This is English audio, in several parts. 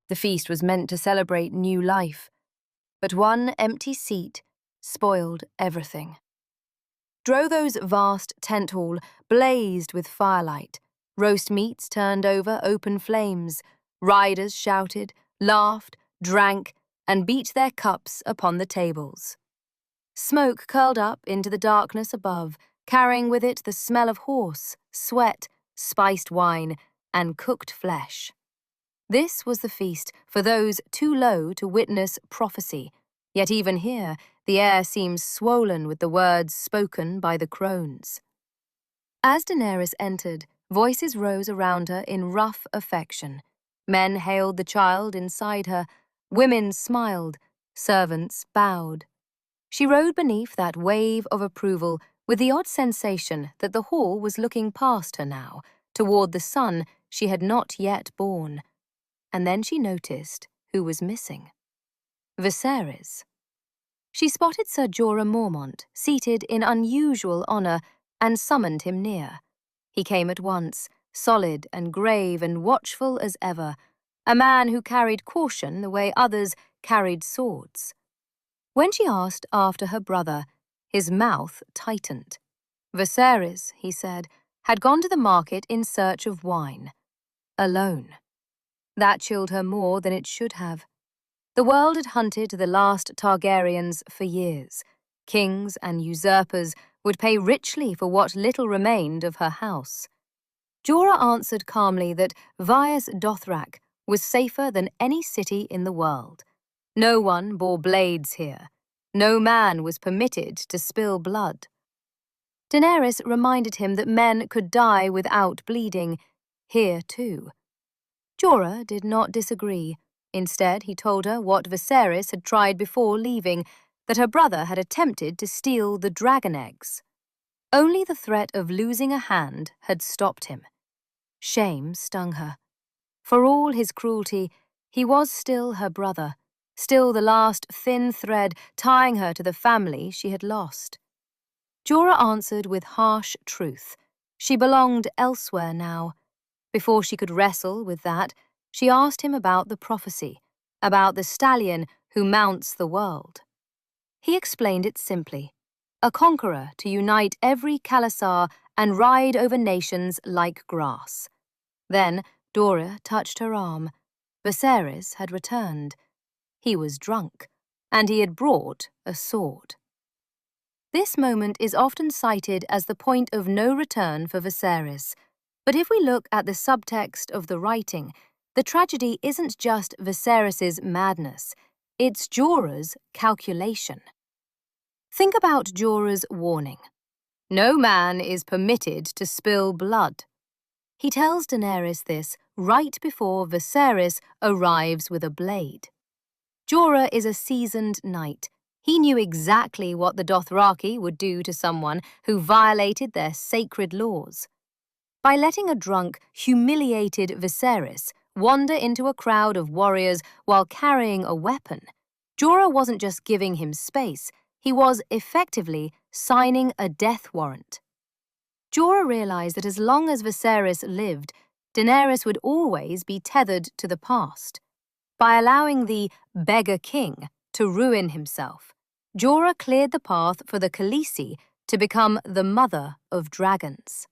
The feast was meant to celebrate new life, but one empty seat spoiled everything. Drogo's vast tent hall blazed with firelight. Roast meats turned over open flames. Riders shouted, laughed, drank, and beat their cups upon the tables. Smoke curled up into the darkness above, carrying with it the smell of horse, sweat, spiced wine, and cooked flesh. This was the feast for those too low to witness prophecy, yet even here the air seems swollen with the words spoken by the crones. As Daenerys entered, voices rose around her in rough affection. Men hailed the child inside her, women smiled, servants bowed. She rode beneath that wave of approval with the odd sensation that the hall was looking past her now, toward the son she had not yet born. And then she noticed who was missing. Viserys. She spotted Sir Jorah Mormont, seated in unusual honor, and summoned him near. He came at once, solid and grave and watchful as ever, a man who carried caution the way others carried swords. When she asked after her brother, his mouth tightened. Viserys, he said, had gone to the market in search of wine. Alone. That chilled her more than it should have. The world had hunted the last Targaryens for years. Kings and usurpers would pay richly for what little remained of her house. Jorah answered calmly that Vaes Dothrak was safer than any city in the world. No one bore blades here. No man was permitted to spill blood. Daenerys reminded him that men could die without bleeding, here too. Jorah did not disagree. Instead, he told her what Viserys had tried before leaving, that her brother had attempted to steal the dragon eggs. Only the threat of losing a hand had stopped him. Shame stung her. For all his cruelty, he was still her brother, still the last thin thread tying her to the family she had lost. Jorah answered with harsh truth. She belonged elsewhere now. Before she could wrestle with that, she asked him about the prophecy, about the stallion who mounts the world. He explained it simply. A conqueror to unite every Khalasar and ride over nations like grass. Then Jorah touched her arm. Viserys had returned. He was drunk, and he had brought a sword. This moment is often cited as the point of no return for Viserys. But if we look at the subtext of the writing, the tragedy isn't just Viserys's madness, it's Jorah's calculation. Think about Jorah's warning. No man is permitted to spill blood. He tells Daenerys this right before Viserys arrives with a blade. Jorah is a seasoned knight. He knew exactly what the Dothraki would do to someone who violated their sacred laws. By letting a drunk, humiliated Viserys wander into a crowd of warriors while carrying a weapon, Jorah wasn't just giving him space, he was effectively signing a death warrant. Jorah realized that as long as Viserys lived, Daenerys would always be tethered to the past. By allowing the Beggar King to ruin himself, Jorah cleared the path for the Khaleesi to become the mother of dragons.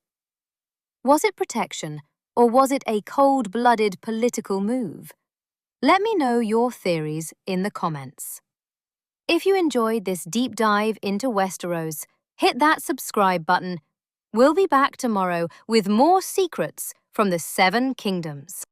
Was it protection, or was it a cold-blooded political move? Let me know your theories in the comments. If you enjoyed this deep dive into Westeros, hit that subscribe button. We'll be back tomorrow with more secrets from the 7 Kingdoms.